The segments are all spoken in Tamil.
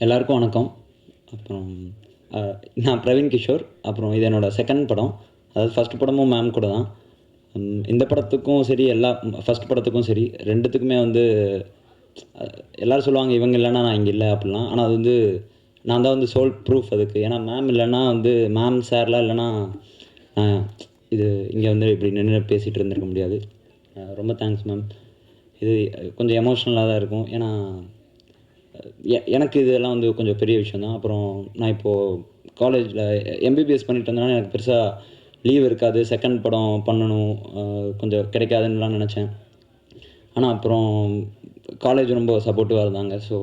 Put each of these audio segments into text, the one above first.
எல்லாருக்கும் வணக்கம். அப்புறம் நான் பிரவீன் கிஷோர். அப்புறம் இது என்னோடய செகண்ட் படம். அதாவது ஃபஸ்ட் படமும் மேம் கூட தான். இந்த படத்துக்கும் சரி, ஃபஸ்ட் படத்துக்கும் சரி 2த்துக்குமே வந்து எல்லோரும் சொல்லுவாங்க, இவங்க இல்லைன்னா நான் இங்கே இல்லை அப்படிலாம். ஆனால் அது வந்து நான் தான் வந்து சோல் ப்ரூஃப் அதுக்கு. ஏன்னா மேம் இல்லைன்னா வந்து மேம் சார்லாம் இல்லைன்னா இது இங்கே வந்து இப்படி நின்று பேசிகிட்டு இருந்திருக்க முடியாது. ரொம்ப தேங்க்ஸ் மேம். இது கொஞ்சம் எமோஷ்னலாக தான் இருக்கும். ஏன்னா எனக்கு இதெல்லாம் வந்து கொஞ்சம் பெரிய விஷயம் தான். அப்புறம் நான் இப்போது காலேஜில் எம்பிபிஎஸ் பண்ணிட்டு இருந்தேன்னா எனக்கு பெருசாக லீவ் இருக்காது. செகண்ட் படம் பண்ணணும், கொஞ்சம் கிடைக்காதுன்னுலாம் நினச்சேன். ஆனால் அப்புறம் காலேஜ் ரொம்ப சப்போர்ட்டிவாக இருந்தாங்க. ஸோ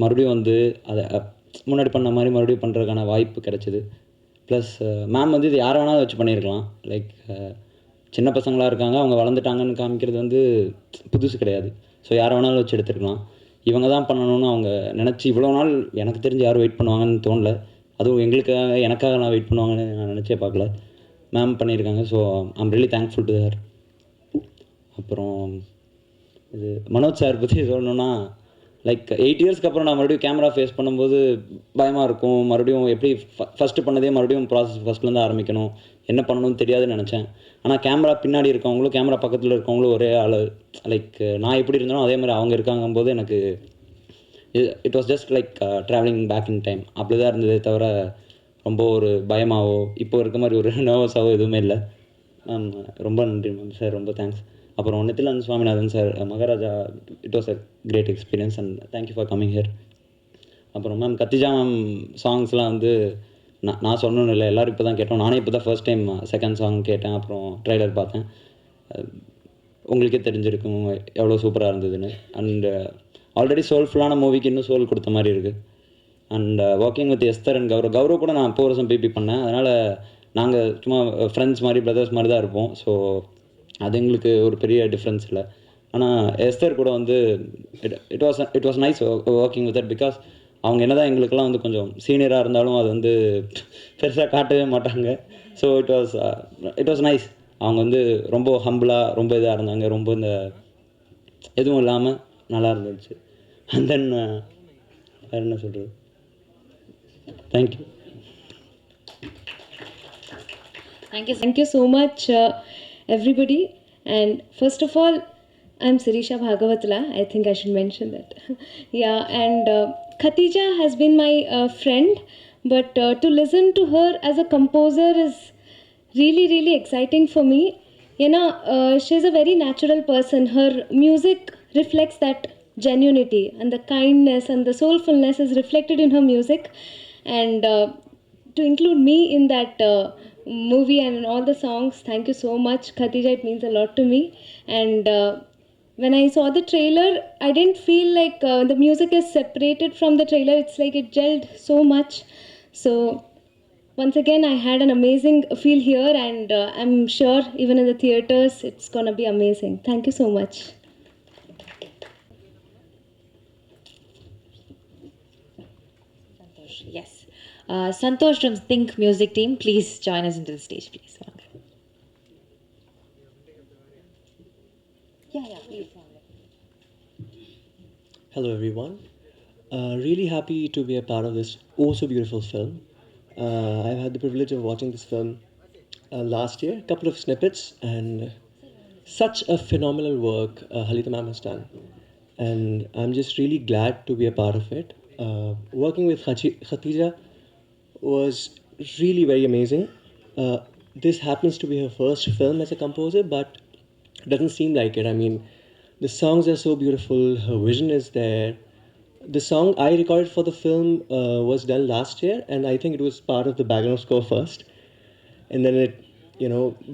மறுபடியும் வந்து அதை முன்னாடி பண்ண மாதிரி மறுபடியும் பண்ணுறதுக்கான வாய்ப்பு கிடைச்சிது. ப்ளஸ் மேம் வந்து இது யாரை வேணாலும் வச்சு பண்ணியிருக்கலாம். லைக் சின்ன பசங்களாக இருக்காங்க, அவங்க வளர்ந்துட்டாங்கன்னு காமிக்கிறது வந்து புதுசு கிடையாது. ஸோ யாரை வேணாலும் வச்சு எடுத்துருக்கலாம். இவங்க தான் பண்ணணும்னு அவங்க நினச்சி இவ்வளோ நாள் எனக்கு தெரிஞ்சு யாரும் வெயிட் பண்ணுவாங்கன்னு தோணல. அதுவும் எனக்காக வெயிட் பண்ணுவாங்கன்னு நான் நினச்சே பார்க்கல. மேம் பண்ணியிருக்காங்க. So I'm really thankful to her. அப்புறம் இது மனோஜ் சார் பற்றி சொல்லணுன்னா, லைக் 8 இயர்ஸ்க்கு அப்புறம் நான் மறுபடியும் கேமரா ஃபேஸ் பண்ணும்போது பயமாக இருக்கும். மறுபடியும் எப்படி ஃபஸ்ட்டு பண்ணதே மறுபடியும் ப்ராசஸ் ஃபஸ்ட்லேருந்து ஆரம்பிக்கணும், என்ன பண்ணணும்னு தெரியாதுன்னு நினச்சேன். ஆனால் கேமரா பின்னாடி இருக்கவங்களும் கேமரா பக்கத்தில் இருக்கவங்களும் ஒரே ஆள். லைக் நான் எப்படி இருந்தாலும் அதே மாதிரி அவங்க இருக்காங்கும்போது எனக்கு it was just like travelling back in time. அப்படி தான் இருந்ததே தவிர ரொம்ப ஒரு பயமாகவோ இப்போ இருக்க மாதிரி ஒரு நர்வஸாகவோ எதுவுமே இல்லை. மேம் ரொம்ப நன்றி மேம். சார் ரொம்ப தேங்க்ஸ். அப்புறம் Nithilan Swaminathan sir, Maharaja, it was a great experience and thank you for coming here. அப்புறம் மேம் கத்திஜா மேம் சாங்ஸ்லாம் வந்து நான் சொல்லணும்னு இல்லை, எல்லோரும் இப்போ தான் கேட்டோம். நானே இப்போ தான் ஃபர்ஸ்ட் டைம் செகண்ட் சாங் கேட்டேன். அப்புறம் ட்ரைலர் பார்த்தேன். உங்களுக்கே தெரிஞ்சிருக்கும் எவ்வளோ சூப்பராக இருந்ததுன்னு. அண்டு ஆல்ரெடி சோல்ஃபுல்லான மூவிக்கு இன்னும் சோல் கொடுத்த மாதிரி இருக்குது. And working with Esther and Gaurav கூட நான் 4 வருஷம் பிபி பண்ணேன். அதனால் நாங்கள் சும்மா ஃப்ரெண்ட்ஸ் மாதிரி, பிரதர்ஸ் மாதிரி தான் இருப்போம். ஸோ அது எங்களுக்கு ஒரு பெரிய டிஃப்ரென்ஸ் இல்லை. ஆனால் எஸ்தர் கூட வந்து it was nice working with that. Because அவங்க என்ன தான் எங்களுக்கெல்லாம் வந்து கொஞ்சம் சீனியராக இருந்தாலும் அது வந்து பெருசாக காட்டவே மாட்டாங்க. So it was nice. அவங்க வந்து ரொம்ப ஹம்பிளாக ரொம்ப இதாக இருந்தாங்க. ரொம்ப இந்த எதுவும் இல்லாமல் நல்லா இருந்துச்சு. அண்ட் தென் வேறு என்ன சொல்கிறது, thank you. Thank you so much, everybody. And first of all, I'm Sirisha Bhagavatula. I think I should mention that. Yeah, and Khatija has been my friend, but to listen to her as a composer is really, really exciting for me. You know, she's a very natural person. Her music reflects that genuinity, and the kindness and the soulfulness is reflected in her music. And to include me in that movie and in all the songs, thank you so much, Khatija. It means a lot to me. And when I saw the trailer, I didn't feel like the music is separated from the trailer. It's like it gelled so much. So once again, I had an amazing feel here, and I'm sure even in the theaters, it's gonna be amazing. Thank you so much. Yes. Santosh from Think Music team, please join us into the stage, please. Yeah, please. Hello everyone. Really happy to be a part of this oh so beautiful film. I've had the privilege of watching this film last year, a couple of snippets, and such a phenomenal work Halita ma'am has done. And I'm just really glad to be a part of it. Working with Khatija was really very amazing. This happens to be her first film as a composer, but it doesn't seem like it. I mean, the songs are so beautiful, her vision is there. The song I recorded for the film was done last year, and I think it was part of the background score first. And then it,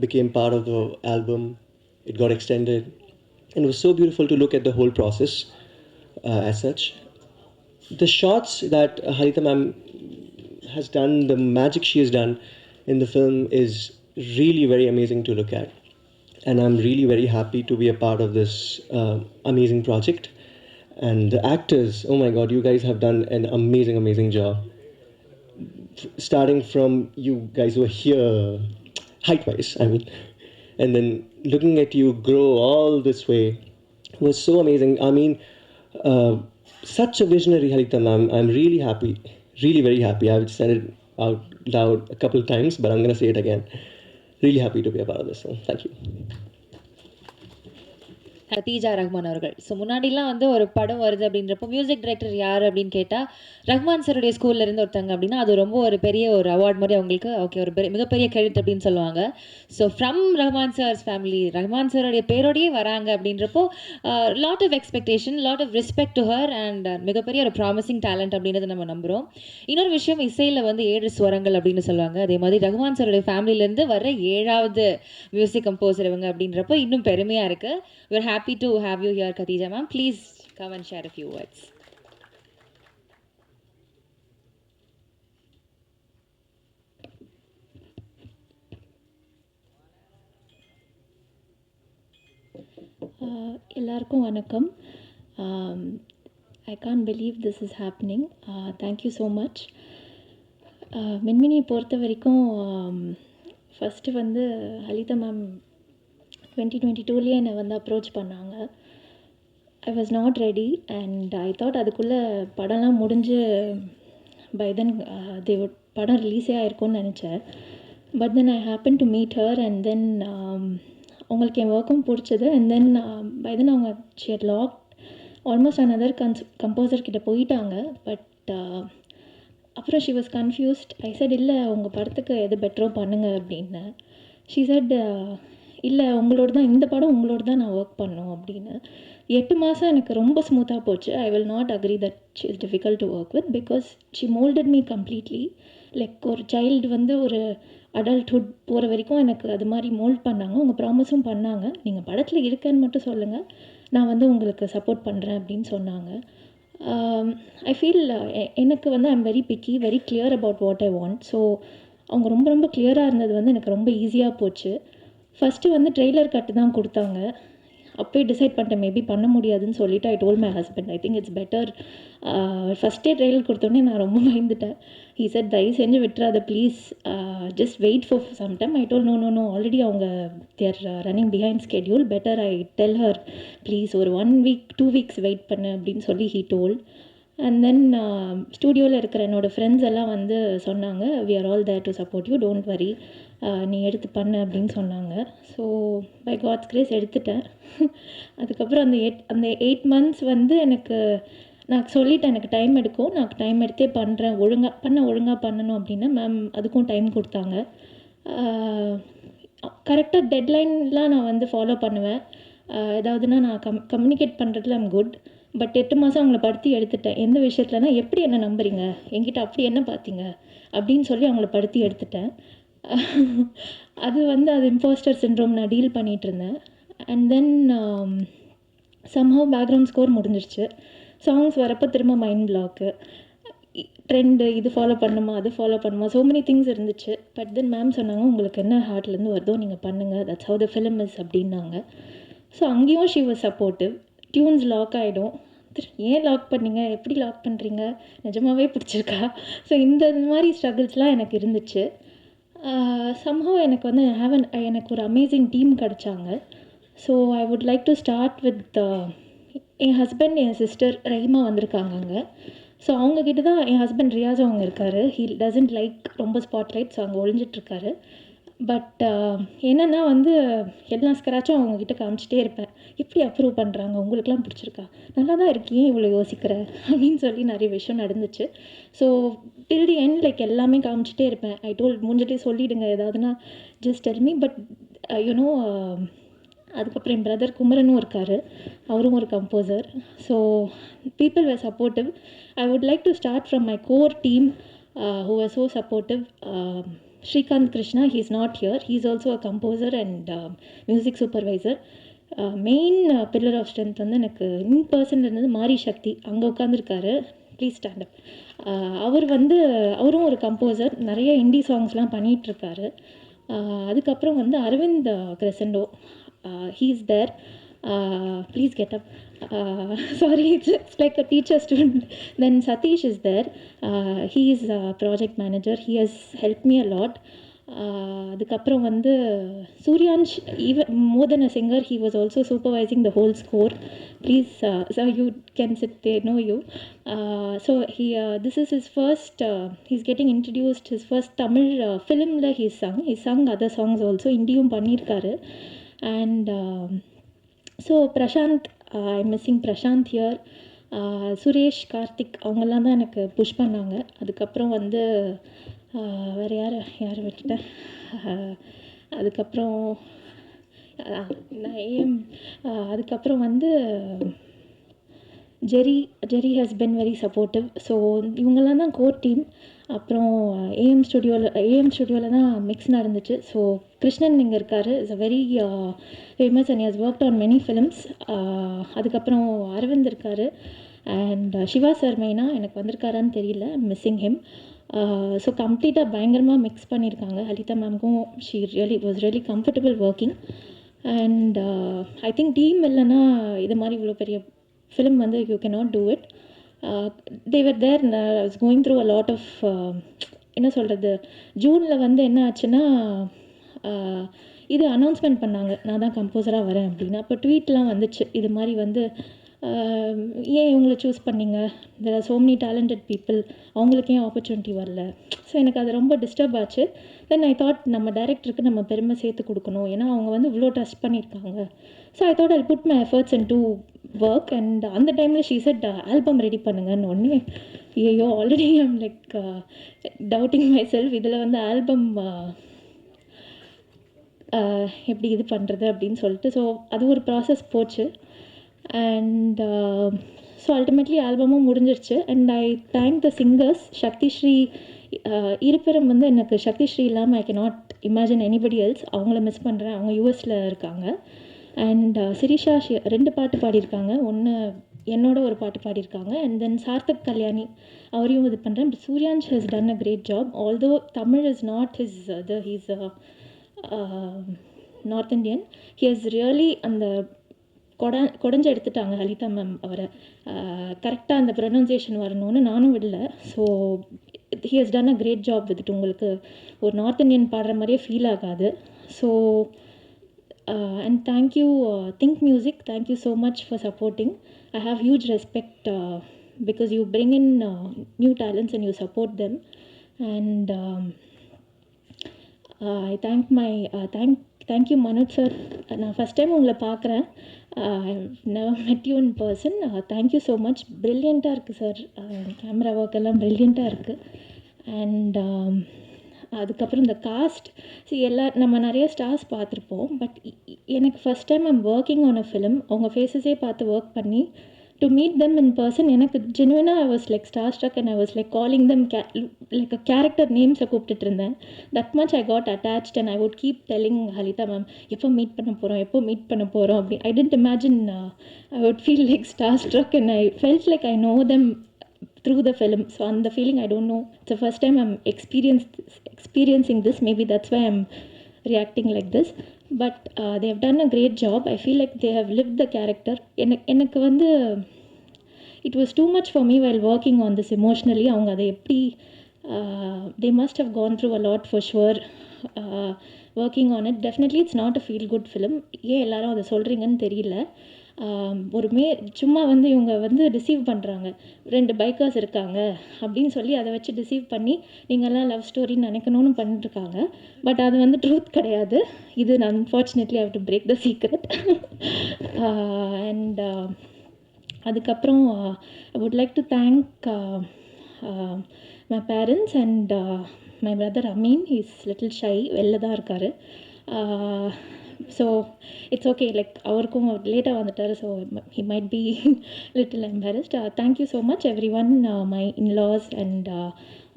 became part of the album. It got extended. And it was so beautiful to look at the whole process as such. The shots that Harita ma'am has done, the magic she has done in the film is really very amazing to look at. And I'm really very happy to be a part of this amazing project. And the actors, oh my god, you guys have done an amazing job. Starting from you guys who are here, height-wise, I mean, and then looking at you grow all this way was so amazing. I mean, such a visionary, Halita ma'am. I'm really happy, really very happy. I've said it out loud a couple of times, but I'm going to say it again. Really happy to be a part of this film. Thank you. Khatija Rahman அவர்கள். ஸோ முன்னாடிலாம் வந்து ஒரு படம் வருது அப்படின்றப்போ மியூசிக் டைரக்டர் யார் அப்படின்னு கேட்டால் ரஹ்மான் சாருடைய ஸ்கூல்ல இருந்து ஒருத்தங்க அப்படின்னா அது ரொம்ப ஒரு பெரிய ஒரு அவார்ட் மாதிரி அவங்களுக்கு ஓகே ஒரு மிகப்பெரிய கிரெடிட் அப்படின்னு சொல்லுவாங்க. So from Rahman sir's family Rahman சாருடைய பேரோடையே வராங்க அப்படின்றப்போ lot of expectation lot of respect to her and மிகப்பெரிய ஒரு ப்ராமிசிங் டேலண்ட் அப்படின்றத நம்ம நம்புகிறோம். இன்னொரு விஷயம் இசையில் வந்து 7 ஸ்வரங்கள் அப்படின்னு சொல்லுவாங்க. அதே மாதிரி ரஹ்மான் சாருடைய ஃபேமிலியிலேருந்து வர 7வது மியூசிக் கம்போசர் இவங்க அப்படின்றப்போ இன்னும் பெருமையாக இருக்குது. We're happy to have you here, Khatija ma'am. Please come and share a few words. எல்லாருக்கும் வணக்கம். I can't believe this is happening. Thank you so much. மின்மினியை பொறுத்த வரைக்கும் ஃபஸ்ட்டு வந்து ஹலிதா மேம் 2022 என்னை வந்து அப்ரோச் பண்ணாங்க. I was not ready and I thought அதுக்குள்ளே படம்லாம் முடிஞ்சு பை தென் படம் ரிலீஸே ஆகிருக்கும்னு நினச்சேன். But then I happen to meet her and then அவங்களுக்கு என் ஒர்க்கும் பிடிச்சது. அண்ட் தென் பை தென் அவங்க sheer luck almost another composer கிட்ட போயிட்டாங்க. பட் அப்புறம் she was confused. I said இல்லை உங்கள் படத்துக்கு எது பெட்டரோ பண்ணுங்க அப்படின்னு. ஷி செட் இல்லை உங்களோட தான் இந்த படம் உங்களோட தான் நான் ஒர்க் பண்ணோம் அப்படின்னு. 8 மாதம் எனக்கு ரொம்ப ஸ்மூத்தாக போச்சு. I will not agree that she is difficult to work with because she moulded me completely. Like ஒரு சைல்டு வந்து ஒரு அடல்ட்ஹுட் போகிற வரைக்கும் எனக்கு அது மாதிரி மோல்ட் பண்ணாங்க. அவங்க ப்ராமிஸும் பண்ணாங்க, நீங்கள் படத்தில் இருக்கேன்னு மட்டும் சொல்லுங்கள், நான் வந்து உங்களுக்கு சப்போர்ட் பண்ணுறேன் அப்படின்னு சொன்னாங்க. ஐ ஃபீல் எனக்கு வந்து I'm very piggy, very clear about what I want. So அவங்க ரொம்ப ரொம்ப கிளியராக இருந்தது வந்து எனக்கு ரொம்ப ஈஸியாக போச்சு. ஃபஸ்ட்டு வந்து ட்ரெய்லர் கட்டு தான் கொடுத்தாங்க. அப்போயே டிசைட் பண்ணிட்டேன் மேபி பண்ண முடியாதுன்னு சொல்லிவிட்டு I told my husband I think it's better. ஃபஸ்ட்டே ட்ரெய்லர் கொடுத்தோன்னே நான் ரொம்ப பயந்துட்டேன். ஹீ செட் தயவு செஞ்சு விட்டுறாத please, just wait for some time. I told no already அவங்க they're running behind schedule, better I tell her please ஒரு 1 வீக் 2 வீக்ஸ் வெயிட் பண்ணு அப்படின்னு சொல்லி ஹீ டோல். அண்ட் தென் ஸ்டூடியோவில் இருக்கிற என்னோடய ஃப்ரெண்ட்ஸ் எல்லாம் வந்து சொன்னாங்க we are all there to support you, don't worry, நீ எடுத்து பண்ணு அப்படின்னு சொன்னாங்க. ஸோ பை காட்ஸ் கிரேஸ் எடுத்துட்டேன். அதுக்கப்புறம் அந்த 8 months வந்து எனக்கு நான் சொல்லிட்டேன் எனக்கு டைம் எடுக்கும், நான் டைம் எடுத்தே பண்ணுறேன், ஒழுங்காக பண்ணணும் அப்படின்னு. மேம் அதுக்கும் டைம் கொடுத்தாங்க. கரெக்டாக டெட்லைன்லாம் நான் வந்து ஃபாலோ பண்ணுவேன். ஏதாவதுன்னா நான் கம்யூனிகேட் பண்ணுறதுல ஐம் குட். பட் 8 மாதம் அவங்கள படுத்தி எடுத்துட்டேன். எந்த விஷயத்துலனா எப்படி என்ன நம்புறீங்க, என்கிட்ட அப்படி என்ன பார்த்தீங்க அப்படின்னு சொல்லி அவங்கள படுத்தி எடுத்துட்டேன். அது வந்து அது இம்போஸ்டர் சிண்ட்ரோம் நான் டீல் பண்ணிகிட்ருந்தேன். And then somehow background score முடிஞ்சிருச்சு. சாங்ஸ் வரப்போ திரும்ப மைண்ட் பிளாக்கு, ட்ரெண்டு, இது ஃபாலோ பண்ணுமா அது ஃபாலோ பண்ணுமா, ஸோ மெனி திங்ஸ் இருந்துச்சு. பட் தென் மேம் சொன்னாங்க உங்களுக்கு என்ன ஹார்ட்லேருந்து வருதோ நீங்கள் பண்ணுங்கள், that's how the film is அப்படின்னாங்க. ஸோ அங்கேயும் she was supportive. Tunes lock ஆகிடும், ஏன் லாக் பண்ணீங்க, எப்படி லாக் பண்ணுறீங்க, நிஜமாகவே பிடிச்சிருக்கா. ஸோ இந்த மாதிரி ஸ்ட்ரகிள்ஸ்லாம் எனக்கு இருந்துச்சு. சம்ஹவ் எனக்கு வந்து எனக்கு ஒரு அமேசிங் டீம் கிடச்சாங்க. So I would like to start with என் ஹஸ்பண்ட், என் சிஸ்டர் ரஹிமா வந்திருக்காங்க அங்கே. ஸோ அவங்கக்கிட்ட தான் என் ஹஸ்பண்ட் ரியாஸ் அவங்க இருக்கார். ஹீ டசன்ட் லைக் ரொம்ப ஸ்பாட்லைட், ஸோ அங்கே ஒழிஞ்சிட்ருக்காரு. பட் என்னென்னா வந்து எல்லா ஸ்க்ராச்சும் அவங்கக்கிட்ட காமிச்சிட்டே இருப்பேன், எப்படி அப்ரூவ் பண்ணுறாங்க, உங்களுக்குலாம் பிடிச்சிருக்கா, நல்லா தான் இருக்கேன் இவ்வளோ யோசிக்கிற அப்படின்னு சொல்லி நிறைய விஷயம் நடந்துச்சு. So till the end like எல்லாமே காமிச்சிட்டே இருப்பேன். ஐ டோல் முடிஞ்சிட்டே சொல்லிவிடுங்க ஏதாவதுனா just tell me. But you know அதுக்கப்புறம் என் பிரதர் குமரனும் இருக்கார், அவரும் ஒரு composer. So people were supportive. I would like to start from my core team who are so supportive. Srikanth Krishna, he is not here. He is also a composer and music supervisor. Main pillar of strength வந்து எனக்கு இன் பர்சன் இருந்தது மாரி சக்தி, அங்கே உட்காந்துருக்காரு, ப்ளீஸ் ஸ்டாண்ட் அப். அவரும் ஒரு கம்போசர், நிறைய இண்டி சாங்ஸ்லாம் பண்ணிகிட்ருக்காரு. அதுக்கப்புறம் வந்து Aravind கிரெசண்டோ, he is there. Please get up. Sorry, it's like a teacher student. Then Satish is there. He is a project manager. He has helped me a lot. அதுக்கப்புறம் வந்து Suryansh even more then a singer he was also supervising the whole score please sir you can sit they no you so he this is his first he's getting introduced his first Tamil ஃபிலிமில் he sung other songs also இண்டியும் பண்ணியிருக்காரு and so Prashanth I missing Prashanth here Suresh Karthik அவங்கெல்லாம் தான் எனக்கு புஷ் பண்ணாங்க அதுக்கப்புறம் வந்து வேறு யார் விட்டுட்டேன் அதுக்கப்புறம் நான் அதுக்கப்புறம் வந்து Jerry has been very supportive so இவங்கெல்லாம் தான் கோர் டீம் அப்புறம் ஏஎம் ஸ்டுடியோவில் தான் மிக்ஸ் நடந்துச்சு ஸோ கிருஷ்ணன் இங்கே இருக்கார் is a very famous and has worked on many films அதுக்கப்புறம் அரவிந்த் இருக்கார் அண்ட் சிவா சார் மெயினாக எனக்கு வந்திருக்காரான்னு தெரியல மிஸ்ஸிங் ஹிம் ஸோ கம்ப்ளீட்டாக பயங்கரமாக மிக்ஸ் பண்ணியிருக்காங்க ஹலிதா மேம்க்கும் she was really comfortable working and I think team இல்லைன்னா இது மாதிரி இவ்வளோ பெரிய ஃபிலிம் வந்து யூ கேனாட் டூ இட் தேவர் there I was going through a lot of என்ன சொல்கிறது ஜூனில் வந்து என்ன ஆச்சுன்னா இது அனௌன்ஸ்மெண்ட் பண்ணாங்க நான் தான் கம்போஸராக வரேன் அப்படின்னு அப்போ ட்வீட்லாம் வந்துச்சு இது மாதிரி வந்து ஏன் இவங்களை சூஸ் பண்ணிங்க there are so many talented people அவங்களுக்கு ஏன் ஆப்பர்ச்சுனிட்டி வரல ஸோ எனக்கு அது ரொம்ப டிஸ்டர்ப் ஆச்சு தென் ஐ தாட் நம்ம டைரக்டருக்கு நம்ம பெருமை சேர்த்து கொடுக்கணும் ஏன்னா அவங்க வந்து இவ்வளோ டச் பண்ணியிருக்காங்க so I thought I put my efforts in to work and அந்த டைமில் ஷீ செட் ஆல்பம் ரெடி பண்ணுங்கன்னு உடனே ஐயோ already I'm like doubting myself இதில் வந்து ஆல்பம் எப்படி இது பண்ணுறது அப்படின்னு சொல்லிட்டு ஸோ அது ஒரு ப்ராசஸ் போச்சு அண்ட் ஸோ அல்டிமேட்லி ஆல்பமும் முடிஞ்சிருச்சு and I thank the singers Shakthi Sri இருப்பிடம் வந்து எனக்கு சக்தி ஸ்ரீ இல்லாமல் I cannot imagine anybody else அவங்கள மிஸ் பண்ணுறேன் அவங்க யூஎஸில் இருக்காங்க அண்ட் சிரிஷா 2 பாட்டு பாடியிருக்காங்க ஒன்று என்னோட ஒரு பாட்டு பாடியிருக்காங்க அண்ட் தென் சார்த்தக் கல்யாணி அவரையும் இது பண்ணுறேன் but Suryansh has done a great job although Tamil is not his he's north Indian he has really அந்த கொடைஞ்சு எடுத்துட்டாங்க ஹலிதா மேம் அவரை கரெக்டாக அந்த ப்ரொனன்சியேஷன் வரணும்னு நானும் விடல so he has done a great job வித்துட்டு உங்களுக்கு ஒரு நார்த் இண்டியன் பாடுற மாதிரியே ஃபீல் ஆகாது so and thank you think music thank you so much for supporting I have huge respect because you bring in new talents and you support them and I thank you Manoj sir நான் ஃபஸ்ட் டைம் உங்களை பார்க்குறேன் never met you in person thank you so much ப்ரில்லியண்ட்டாக இருக்குது சார் கேமரா ஒர்க் எல்லாம் ப்ரில்லியண்ட்டாக இருக்குது அண்ட் அதுக்கப்புறம் இந்த காஸ்ட் நம்ம நிறைய ஸ்டார்ஸ் பார்த்துருப்போம் பட் எனக்கு first time I'm working on a film அவங்க ஃபேஸஸே பார்த்து ஒர்க் பண்ணி to meet them in person எனக்கு ஜெனுவனாக I was like starstruck and I was like calling them like character நேம்ஸை கூப்பிட்டுட்டு இருந்தேன் that much I got attached and I would keep telling Halitha ma'am எப்போ மீட் பண்ண போகிறோம் அப்படி I didn't imagine I would feel like starstruck and I felt like I know them through the film. So on the feeling, I don't know. It's the first time I'm experiencing this. Maybe that's why I'm reacting like this. But they have done a great job. I feel like they have lived the character. எனக்கு வந்து it was too much for me while working on this emotionally. அவங்க அதை எப்படி they must have gone through a lot for sure. Working on it. Definitely it's not a feel good film. ஏன் எல்லாரும் அதை சொல்கிறீங்கன்னு தெரியல. சும்மா வந்து இவங்க வந்து டிசீவ் பண்ணுறாங்க 2 பைக்கர்ஸ் இருக்காங்க அப்படின்னு சொல்லி அதை வச்சு டிசீவ் பண்ணி நீங்கள்லாம் லவ் ஸ்டோரின்னு நினைக்கணும்னு பண்ணிட்டுருக்காங்க பட் அது வந்து ட்ரூத் கிடையாது இது unfortunately I have to break the secret and அதுக்கப்புறம் I would like to thank my parents and my brother Ameen is little shy வெளில தான் இருக்கார் ஸோ இட்ஸ் ஓகே லைக் அவருக்கும் லேட்டாக வந்துட்டார் so he might be little embarrassed thank you so much every one my in-laws and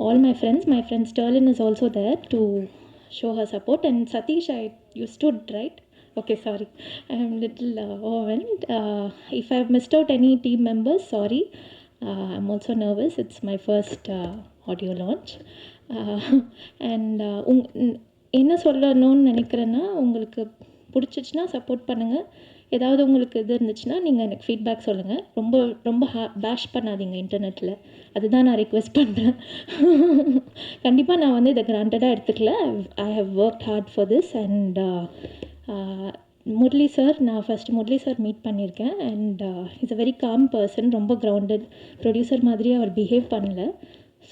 all my friends Sterling is also there to show her support and Satish you stood right okay sorry I am little overwhelmed if I have missed out any team members sorry I'm also nervous it's my first audio launch and என்ன சொல்லணும்னு நினைக்கிறேன்னா உங்களுக்கு பிடிச்சிச்சின்னா சப்போர்ட் பண்ணுங்கள் ஏதாவது உங்களுக்கு இது இருந்துச்சுன்னா நீங்கள் எனக்கு ஃபீட்பேக் சொல்லுங்கள். ரொம்ப ரொம்ப பேஷ் பண்ணாதீங்க இன்டர்நெட்டில். அதுதான் நான் ரிக்வெஸ்ட் பண்ணுறேன். கண்டிப்பாக நான் வந்து இதை கிராண்டடாக எடுத்துக்கல. I have work hard for this. And Murali sir, நான் ஃபஸ்ட்டு முரளி சார் மீட் பண்ணியிருக்கேன். And is a very calm person. ரொம்ப கிரவுண்டட் ப்ரொடியூசர் மாதிரியே அவர் பிஹேவ் பண்ணல.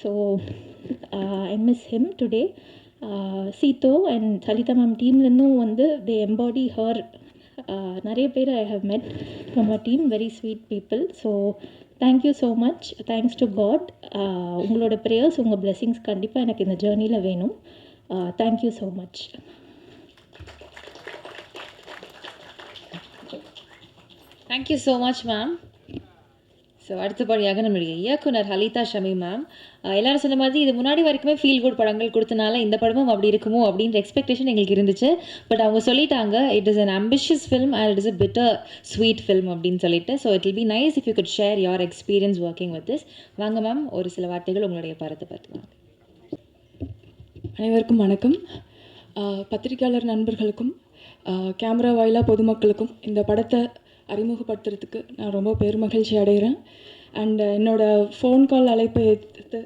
So I miss him today. சீதோ அண்ட் சலிதா மேம் டீம்லேருந்தும் வந்து தே எம்பாடி ஹர். நிறைய பேர் I have met from a team, very sweet people. So thank you so much. Thanks to God. உங்களோட ப்ரேயர்ஸ், உங்கள் பிளெஸிங்ஸ் கண்டிப்பாக எனக்கு இந்த ஜேர்னியில் வேணும். Thank you so much. Thank you so much ma'am. So அடுத்தபடியாக நம்மளுடைய இயக்குனர் ஹலிதா ஷமீம் மேம். எல்லாரும் சொன்ன மாதிரி இது முன்னாடி வரைக்குமே ஃபீல் குட் படங்கள் கொடுத்தனால இந்த படமும் அப்படி இருக்குமோ அப்படின்ற எக்ஸ்பெக்டேஷன் எங்களுக்கு இருந்துச்சு. பட் அவங்க சொல்லிட்டாங்க it is an ambitious film and it is a bitter sweet film அப்படின்னு சொல்லிட்டு. So it will be nice if you good share your experience working with this. வாங்க மேம், ஒரு சில வார்த்தைகள் உங்களுடைய படத்தை பார்த்துக்கலாம். அனைவருக்கும் வணக்கம். பத்திரிகையாளர் நண்பர்களுக்கும் கேமரா வாயிலாக பொதுமக்களுக்கும் இந்த படத்தை அறிமுகப்படுத்துறதுக்கு நான் ரொம்ப பெருமகிழ்ச்சி அடைகிறேன். அண்ட் என்னோடய ஃபோன் கால் அழைப்பை எடுத்து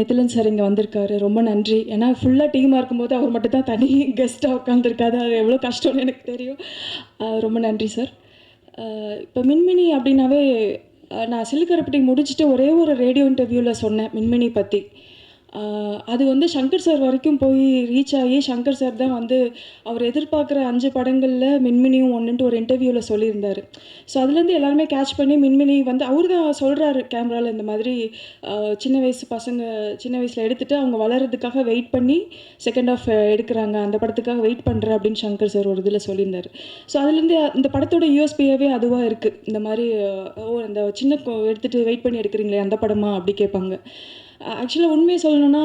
நிதிலன் சார் இங்கே வந்திருக்காரு, ரொம்ப நன்றி. ஏன்னா ஃபுல்லாக டீமாக இருக்கும்போது அவர் மட்டும் தான் தனி கெஸ்ட்டாக உட்காந்துருக்காரு. அது எவ்வளோ கஷ்டம்னு எனக்கு தெரியும். ரொம்ப நன்றி சார். இப்போ மின்மினி அப்படின்னாவே நான் சில்லுக்கருப்பட்டி முடிச்சுட்டு ஒரே ஒரு ரேடியோ இன்டர்வியூவில் சொன்னேன் மின்மினி பற்றி. அது வந்து சங்கர் சார் வரைக்கும் போய் ரீச் ஆகி சங்கர் சார் தான் வந்து அவர் எதிர்பார்க்குற 5 படங்களில் மின்மினியும் ஒன்றுன்ட்டு ஒரு இன்டர்வியூவில் சொல்லியிருந்தார். ஸோ அதுலேருந்து எல்லாருமே கேட்ச் பண்ணி மின்மினி வந்து அவர் தான் சொல்கிறாரு கேமராவில், இந்த மாதிரி சின்ன வயசு பசங்க சின்ன வயசில் எடுத்துகிட்டு அவங்க வளர்கிறதுக்காக வெயிட் பண்ணி செகண்ட் ஆஃப் எடுக்கிறாங்க, அந்த படத்துக்காக வெயிட் பண்ணுறேன் அப்படின்னு சங்கர் சார் ஒரு இதில் சொல்லியிருந்தார். ஸோ அதுலேருந்து இந்த படத்தோட யூஎஸ்பியாகவே அதுவாக இருக்குது. இந்த மாதிரி இந்த சின்ன எடுத்துகிட்டு வெயிட் பண்ணி எடுக்கிறீங்களே அந்த படமா அப்படி கேட்பாங்க. ஆக்சுவலாக உண்மையை சொல்லணுன்னா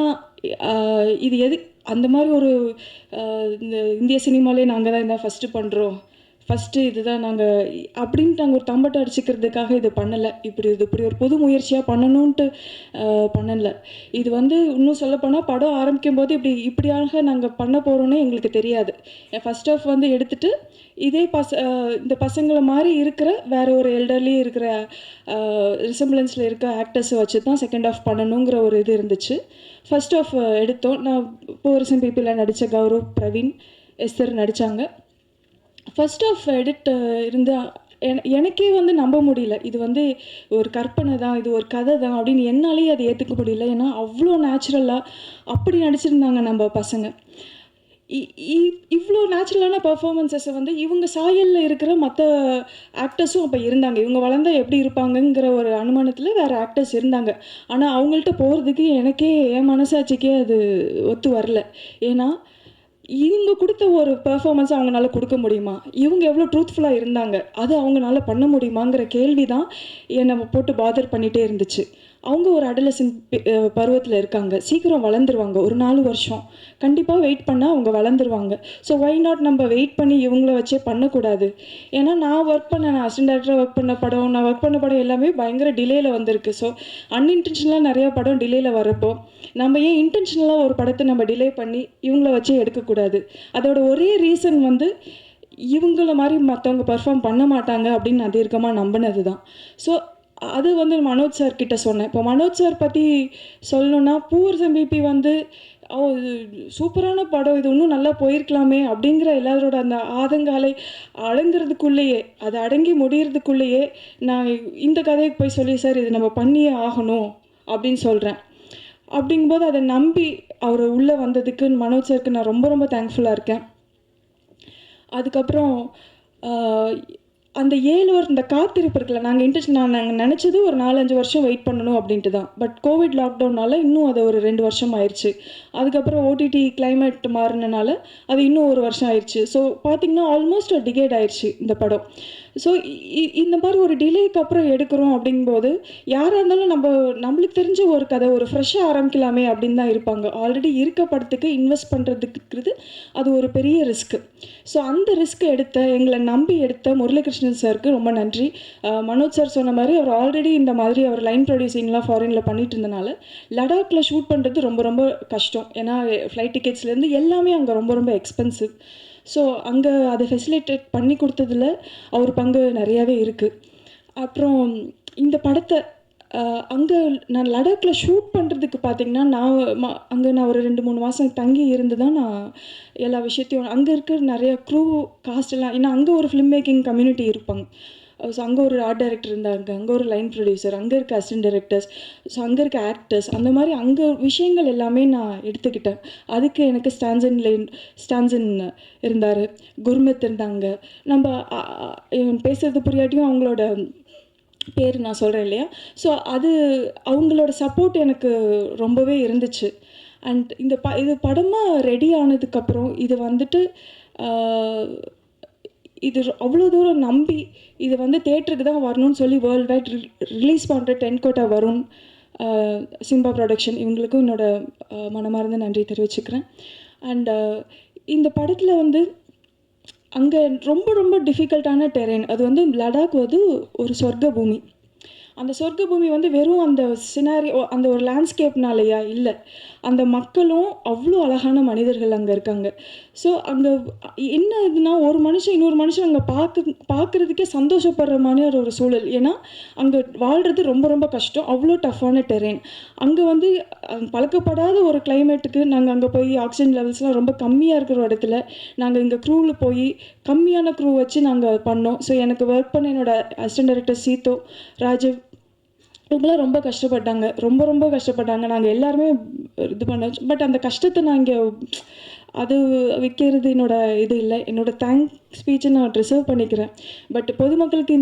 இது அந்த மாதிரி ஒரு இந்த இந்திய சினிமாலே நாங்கள் தான் இதான் ஃபஸ்ட்டு பண்ணுறோம், ஃபஸ்ட்டு இதுதான் நாங்கள் அப்படின்ட்டு நாங்கள் ஒரு தம்பட்டை அடிச்சுக்கிறதுக்காக இது பண்ணலை. இப்படி ஒரு பொது முயற்சியாக பண்ணணுன்ட்டு பண்ணலை. இது வந்து இன்னும் சொல்லப்போனால் படம் ஆரம்பிக்கும் போது இப்படியாக நாங்கள் பண்ண போகிறோன்னே எங்களுக்கு தெரியாது. ஃபஸ்ட் ஆஃப் வந்து எடுத்துகிட்டு இதே இந்த பசங்களை மாதிரி இருக்கிற வேறு ஒரு எல்டர்லி இருக்கிற ரிசம்பிளன்ஸில் இருக்க ஆக்டர்ஸை வச்சு தான் செகண்ட் ஆஃப் பண்ணணுங்கிற ஒரு இது இருந்துச்சு. ஃபஸ்ட் ஆஃப் எடுத்தோம். நான் போரசம் பீப்பிளில் நடித்த கௌரவ், பிரவீன், எஸ்தர் நடித்தாங்க. ஃபஸ்ட் ஆஃப் எடிட் இருந்து எனக்கே வந்து நம்ப முடியல. இது வந்து ஒரு கற்பனை தான், இது ஒரு கதை தான் அப்படின்னு என்னாலேயே அதை ஏற்றுக்க முடியல. ஏன்னா அவ்வளோ நேச்சுரலாக அப்படி நடிச்சிருந்தாங்க நம்ம பசங்க. இவ்வளோ நேச்சுரலான பர்ஃபார்மன்ஸஸை வந்து இவங்க சாயலில் இருக்கிற மற்ற ஆக்டர்ஸும் அப்போ இருந்தாங்க. இவங்க வளர்ந்தால் எப்படி இருப்பாங்கங்கிற ஒரு அனுமானத்தில் வேறு ஆக்டர்ஸ் இருந்தாங்க. ஆனால் அவங்கள்ட்ட போகிறதுக்கு எனக்கே என் மனசாட்சிக்கே அது ஒத்து வரல. ஏன்னா இவங்க கொடுத்த ஒரு பெர்ஃபார்மன்ஸ் அவங்களால கொடுக்க முடியுமா, இவங்க எவ்வளோ ட்ரூத்ஃபுல்லாக இருந்தாங்க, அது அவங்களால பண்ண முடியுமாங்கிற கேள்வி தான் என்னை போட்டு பாதர் பண்ணிகிட்டே இருந்துச்சு. அவங்க ஒரு அடலசன்ட் பருவத்தில் இருக்காங்க, சீக்கிரம் வளர்ந்துருவாங்க. ஒரு 4 வருஷம் கண்டிப்பாக வெயிட் பண்ணால் அவங்க வளர்ந்துருவாங்க. ஸோ ஒய் நாட் நம்ம வெயிட் பண்ணி இவங்கள வச்சே பண்ணக்கூடாது. ஏன்னா நான் அசிஸ்டன்ட் டேரக்டராக ஒர்க் பண்ண படம், நான் ஒர்க் பண்ண படம் எல்லாமே பயங்கர டிலேயில் வந்திருக்கு. ஸோ அன்இன்டென்ஷனலாக நிறையா படம் டிலேயில் வரப்போ நம்ம ஏன் இன்டென்ஷனலாக ஒரு படத்தை நம்ம டிலே பண்ணி இவங்கள வச்சே எடுக்கக்கூடாது. அதோட ஒரே ரீசன் வந்து இவங்கள மாதிரி மற்றவங்க பர்ஃபார்ம் பண்ண மாட்டாங்க அப்படின்னு நான் தீர்க்கமாக நம்பினது தான். ஸோ அது வந்து மனோஜ் சார் கிட்ட சொன்னேன். இப்போ மனோஜ் சார் பற்றி சொல்லணுன்னா பூவரசம் பிபி வந்து இது சூப்பரான படம், இது இன்னும் நல்லா போயிருக்கலாமே அப்படிங்கிற எல்லாரோட அந்த ஆதங்காலை அடங்கிறதுக்குள்ளேயே, அது அடங்கி முடிகிறதுக்குள்ளேயே நான் இந்த கதைக்கு போய் சொல்லி சார் இது நம்ம பண்ணியே ஆகணும் அப்படின்னு சொல்கிறேன். அப்படிங்கும்போது அதை நம்பி அவர் உள்ளே வந்ததுக்கு மனோஜ் சாருக்கு நான் ரொம்ப ரொம்ப தேங்க்ஃபுல்லாக இருக்கேன். அதுக்கப்புறம் அந்த 7 வருஷம் இந்த காத்திருப்பு இருக்குல்ல, நாங்கள் நினச்சது ஒரு 4-5 வருஷம் வெயிட் பண்ணணும் அப்படின்ட்டு தான். பட் கோவிட் லாக்டவுனால் இன்னும் அது ஒரு 2 வருஷம் ஆயிடுச்சு. அதுக்கப்புறம் ஓடிடி கிளைமேட் மாறினால அது இன்னும் 1 வருஷம் ஆயிடுச்சு. ஸோ பார்த்திங்கன்னா ஆல்மோஸ்ட் ஒரு டிகேட் ஆயிடுச்சு இந்த படம். ஸோ இந்த மாதிரி ஒரு டிலேக்கு அப்புறம் எடுக்கிறோம் அப்படிங்கும்போது யாராக இருந்தாலும் நம்மளுக்கு தெரிஞ்ச ஒரு கதை ஒரு ஃப்ரெஷ்ஷாக ஆரம்பிக்கலாமே அப்படின்னு தான் இருப்பாங்க. ஆல்ரெடி இருக்க படத்துக்கு இன்வெஸ்ட் பண்ணுறதுக்குறது அது ஒரு பெரிய ரிஸ்க்கு. ஸோ அந்த ரிஸ்க் எங்களை நம்பி எடுத்த முரளிகிருஷ்ணன் சாருக்கு ரொம்ப நன்றி. மனோஜ் சார் சொன்ன மாதிரி அவர் ஆல்ரெடி இந்த மாதிரி அவர் லைன் ப்ரொடியூசிங்லாம் ஃபாரினில் பண்ணிட்டு இருந்தனால லடாக்கில் ஷூட் பண்ணுறது ரொம்ப ரொம்ப கஷ்டம். ஏன்னா ஃப்ளைட் டிக்கெட்ஸ்லேருந்து எல்லாமே அங்கே ரொம்ப ரொம்ப எக்ஸ்பென்சிவ். ஸோ அங்கே அதை ஃபெசிலிட்டேட் பண்ணி கொடுத்ததில் அவர் பங்கு நிறையாவே இருக்குது. அப்புறம் இந்த படத்தை அங்கே நான் லடாக்கில் ஷூட் பண்ணுறதுக்கு பார்த்தீங்கன்னா அங்கே நான் ஒரு 2-3 மாதம் தங்கி இருந்து தான் நான் எல்லா விஷயத்தையும் அங்கே இருக்கிற நிறைய க்ரூ காஸ்ட் எல்லாம், ஏன்னா அங்கே ஒரு ஃபிலிம் மேக்கிங் கம்யூனிட்டி இருப்பாங்க. ஸோ அங்கே ஒரு ஆர்ட் டைரக்டர் இருந்தாங்க, அங்கே ஒரு லைன் ப்ரொடியூசர், அங்கே இருக்க அசிஸ்டன்ட் டைரக்டர்ஸ், ஸோ அங்கே இருக்க ஆக்டர்ஸ், அந்த மாதிரி அங்கே விஷயங்கள் எல்லாமே நான் எடுத்துக்கிட்டேன். அதுக்கு எனக்கு ஸ்டான்சன் இருந்தார், குர்மித் இருந்தாங்க. நம்ம பேசுகிறது புரியாட்டியும் அவங்களோட பேர் நான் சொல்கிறேன் இல்லையா, ஸோ அது அவங்களோட சப்போர்ட் எனக்கு ரொம்பவே இருந்துச்சு. அண்ட் இது படமாக ரெடி ஆனதுக்கப்புறம் இது வந்துட்டு இது அவ்வளோ தூரம் நம்பி இது வந்து தேட்டருக்கு தான் வரணும்னு சொல்லி வேர்ல்டு வைட் ரிலீஸ் பண்ணுற 10 கோட்டா வருண், சிம்பா ப்ரொடக்ஷன், இவங்களுக்கும் என்னோட மனமார்ந்த நன்றி தெரிவிச்சுக்கிறேன். அண்ட் இந்த படத்தில் வந்து அங்கே ரொம்ப ரொம்ப டிஃபிகல்ட்டான டெரெயின், அது வந்து லடாக் வந்து ஒரு சொர்க்க பூமி. அந்த சொர்க்க பூமி வந்து வெறும் அந்த சினாரியோ அந்த ஒரு லேண்ட்ஸ்கேப்னாலையா இல்லை, அந்த மக்களும் அவ்வளோ அழகான மனிதர்கள் அங்கே இருக்காங்க. ஸோ அங்கே என்ன இதுனா ஒரு மனுஷன் இன்னொரு மனுஷன் அங்கே பார்க்குறதுக்கே சந்தோஷப்படுற மாதிரி ஒரு சூழல். ஏன்னா அங்கே வாழ்கிறது ரொம்ப ரொம்ப கஷ்டம், அவ்வளோ டஃப்பான டெரெயின். அங்கே வந்து பழக்கப்படாத ஒரு கிளைமேட்டுக்கு நாங்கள் அங்கே போய் ஆக்சிஜன் லெவல்ஸ்லாம் ரொம்ப கம்மியாக இருக்கிற இடத்துல நாங்கள் இங்கே க்ரூவில் போய் கம்மியான க்ரூ வச்சு நாங்கள் பண்ணோம். ஸோ எனக்கு ஒர்க் பண்ண என்னோட அசிஸ்டன்ட் டைரக்டர் சீதோ, ராஜீவ், இவங்களாம் ரொம்ப கஷ்டப்பட்டாங்க, ரொம்ப ரொம்ப கஷ்டப்பட்டாங்க. நாங்கள் எல்லாருமே இது பண்ணோம். பட் அந்த கஷ்டத்தை நான் இங்கே அது விற்கிறது என்னோட இது இல்லை. என்னோட தேங்க் ஸ்பீச்சை நான் ரிசர்வ் பண்ணிக்கிறேன். பட் பொதுமக்களுக்கு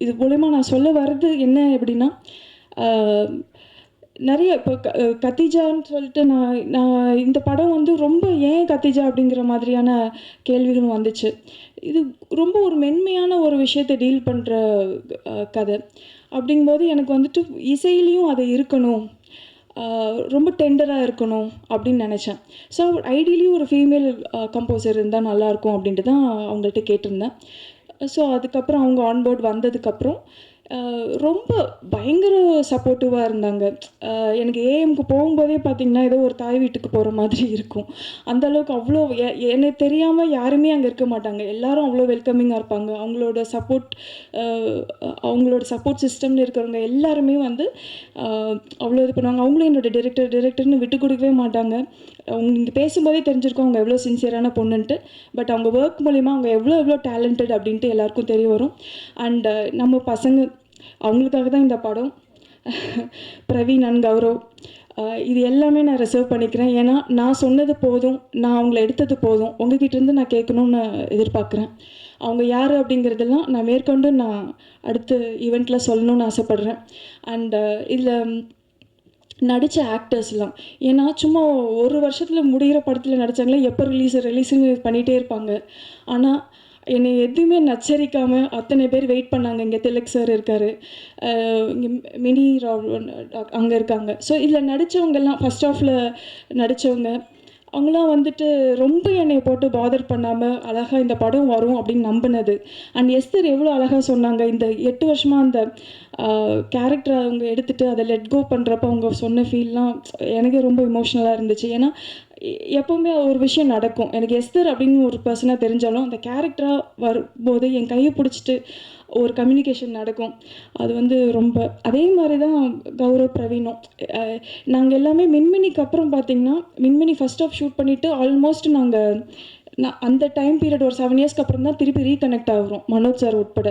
இது மூலமா நான் சொல்ல வர்றது என்ன எப்படின்னா, நிறைய இப்போ கத்திஜான்னு சொல்லிட்டு நான் இந்த படம் வந்து ரொம்ப ஏன் கத்திஜா அப்படிங்கிற மாதிரியான கேள்விகளும் வந்துச்சு. இது ரொம்ப ஒரு மென்மையான ஒரு விஷயத்தை டீல் பண்ணுற கதை. அப்படிங்கும்போது எனக்கு வந்துட்டு இசையிலையும் அது இருக்கணும், ரொம்ப டெண்டராக இருக்கணும் அப்படின்னு நினச்சேன். ஸோ ஐடியலி ஒரு ஃபீமேல் கம்போசர் இருந்தால் நல்லாயிருக்கும் அப்படின்ட்டு தான் அவங்கள்ட்ட கேட்டிருந்தேன். ஸோ அதுக்கப்புறம் அவங்க ஆன்போர்ட் வந்ததுக்கப்புறம் ரொம்ப பயங்கர சப்போர்ட்டிவாக இருந்தாங்க. எனக்கு ஏஎம்க்கு போகும்போதே பார்த்திங்கன்னா ஏதோ ஒரு தாய் வீட்டுக்கு போகிற மாதிரி இருக்கும். அந்தளவுக்கு அவ்வளோ எனக்கு தெரியாமல் யாருமே அங்கே இருக்க மாட்டாங்க, எல்லாரும் அவ்வளோ வெல்கமிங்காக இருப்பாங்க. அவங்களோட சப்போர்ட் சிஸ்டம்னு இருக்கிறவங்க எல்லாருமே வந்து அவ்வளோ இது பண்ணுவாங்க. அவங்களும் என்னோட டிரெக்டர்னு விட்டு கொடுக்கவே மாட்டாங்க. அவங்க இங்கே பேசும்போதே தெரிஞ்சிருக்கோம் அவங்க எவ்வளோ சின்சியரான பொண்ணுன்ட்டு. பட் அவங்க ஒர்க் மூலிமா அவங்க எவ்வளோ டேலண்டட் அப்படின்ட்டு எல்லாருக்கும் தெரிய வரும். அண்ட் நம்ம பசங்க அவங்களுக்காக தான் இந்த படம். பிரவீன் அண்ட் கௌரவ், இது எல்லாமே நான் ரிசர்வ் பண்ணிக்கிறேன். ஏன்னா நான் சொன்னது போதும், நான் அவங்கள எடுத்தது போதும், உங்ககிட்டேருந்து நான் கேட்கணுன்னு எதிர்பார்க்குறேன். அவங்க யார் அப்படிங்கிறதெல்லாம் நான் மேற்கொண்டு நான் அடுத்த ஈவெண்ட்டில் சொல்லணும்னு ஆசைப்பட்றேன். அண்ட் இதில் நடித்த ஆக்டர்ஸ்லாம், ஏன்னா சும்மா ஒரு வருஷத்தில் முடிகிற படத்தில் நடித்தாங்களே, எப்போ ரிலீஸுன்னு பண்ணிகிட்டே இருப்பாங்க. ஆனால் என்னை எதுவுமே நச்சரிக்காமல் அத்தனை பேர் வெயிட் பண்ணாங்க. இங்கே திலக் சார் இருக்கார், இங்கே மினி ராவ் அங்கே இருக்காங்க. ஸோ இதில் நடித்தவங்கெல்லாம் ஃபஸ்ட் ஹாஃபில் நடித்தவங்க அவங்களாம் வந்துட்டு ரொம்ப என்னை போட்டு பாதர் பண்ணாமல் அழகாக இந்த படம் வரும் அப்படின்னு நம்பினது. அண்ட் எஸ்தர் எவ்வளோ அழகாக சொன்னாங்க, இந்த 8 வருஷமாக அந்த கேரக்டரை அவங்க எடுத்துகிட்டு அதை லெட் கோ பண்ணுறப்ப அவங்க சொன்ன ஃபீல்லாம் எனக்கே ரொம்ப இமோஷ்னலாக இருந்துச்சு. ஏன்னா எப்போவுமே ஒரு விஷயம் நடக்கும், எனக்கு எஸ்தர் அப்படின்னு ஒரு பர்சனாக தெரிஞ்சாலும் அந்த கேரக்டராக வரும்போது என் கையை பிடிச்சிட்டு ஒரு கம்யூனிகேஷன் நடக்கும். அது வந்து ரொம்ப அதே மாதிரி தான் கௌரவ், பிரவீனும். நாங்கள் எல்லாமே மின்மினிக்கு அப்புறம் பார்த்திங்கன்னா, மின்மினி ஃபஸ்ட் ஆஃப் ஷூட் பண்ணிவிட்டு ஆல்மோஸ்ட் நான் அந்த டைம் பீரியட் ஒரு 7 இயர்ஸ்க்கு அப்புறம் தான் திருப்பி ரீகனெக்ட் ஆகிறோம், மனோஜ் சார் உட்பட.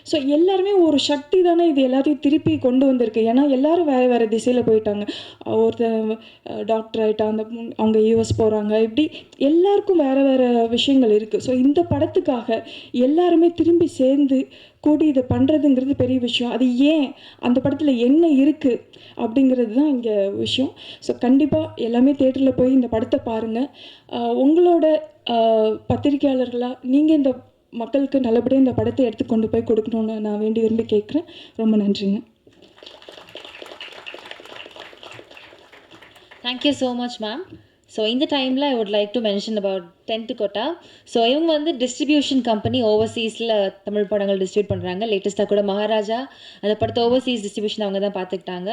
ஸோ எல்லாருமே ஒரு சக்தி தானே இது எல்லாத்தையும் திருப்பி கொண்டு வந்திருக்கு. ஏன்னா எல்லோரும் வேறு வேறு திசையில் போயிட்டாங்க. ஒருத்தர் டாக்டர் ஆகிட்டா, அவங்க யூஎஸ் போகிறாங்க, இப்படி எல்லாருக்கும் வேறு வேறு விஷயங்கள் இருக்குது. ஸோ இந்த படத்துக்காக எல்லாருமே திரும்பி சேர்ந்து கூடி இதை பண்ணுறதுங்கிறது பெரிய விஷயம். அது ஏன் அந்த படத்தில் என்ன இருக்குது அப்படிங்கிறது தான் இங்கே விஷயம். ஸோ கண்டிப்பாக எல்லாமே தேட்டரில் போய் இந்த படத்தை பாருங்கள். உங்களோட பத்திரிகையாளர்களாக நீங்கள் இந்த மக்களுக்கு நல்லபடியாக இந்த படத்தை எடுத்து கொண்டு போய் கொடுக்கணுன்னு நான் வேண்டி விரும்பி கேட்குறேன். ரொம்ப நன்றிங்க. Thank you so much, ma'am. So in the timeline, I would like to mention about 10th quota. So இவங்க வந்து டிஸ்ட்ரிபியூஷன் கம்பெனி ஓவர்சீஸில் தமிழ் படங்கள் டிஸ்ட்ரிபியூட் பண்ணுறாங்க. லேட்டஸ்ட்டாக கூட மகாராஜா அந்த படத்தை ஓவர்சீஸ் டிஸ்ட்ரிபியூஷன் அவங்க தான் பார்த்துக்கிட்டாங்க.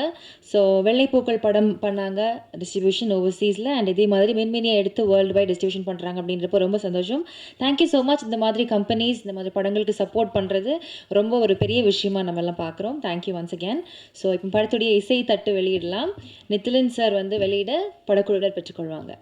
ஸோ வெள்ளைப்பூக்கள் படம் பண்ணாங்க டிஸ்ட்ரிபியூஷன் ஓவர்சீஸில். அண்ட் இதே மாதிரி மின்மினியை எடுத்து வேர்ல்டு வைட் டிஸ்ட்ரிபியூஷன் பண்ணுறாங்க அப்படின்றப்போ ரொம்ப சந்தோஷம். Thank you so much. இந்த மாதிரி கம்பெனிஸ் இந்த மாதிரி படங்களுக்கு சப்போர்ட் பண்ணுறது ரொம்ப ஒரு பெரிய விஷயமா நம்ம எல்லாம் பார்க்குறோம். Thank you once again. ஸோ இப்போ படத்துடைய இசை தட்டு வெளியிடலாம். நித்திலன் சார் வந்து வெளியிட படக்குழுவினர் பெற்றுக்கொள்வாங்க.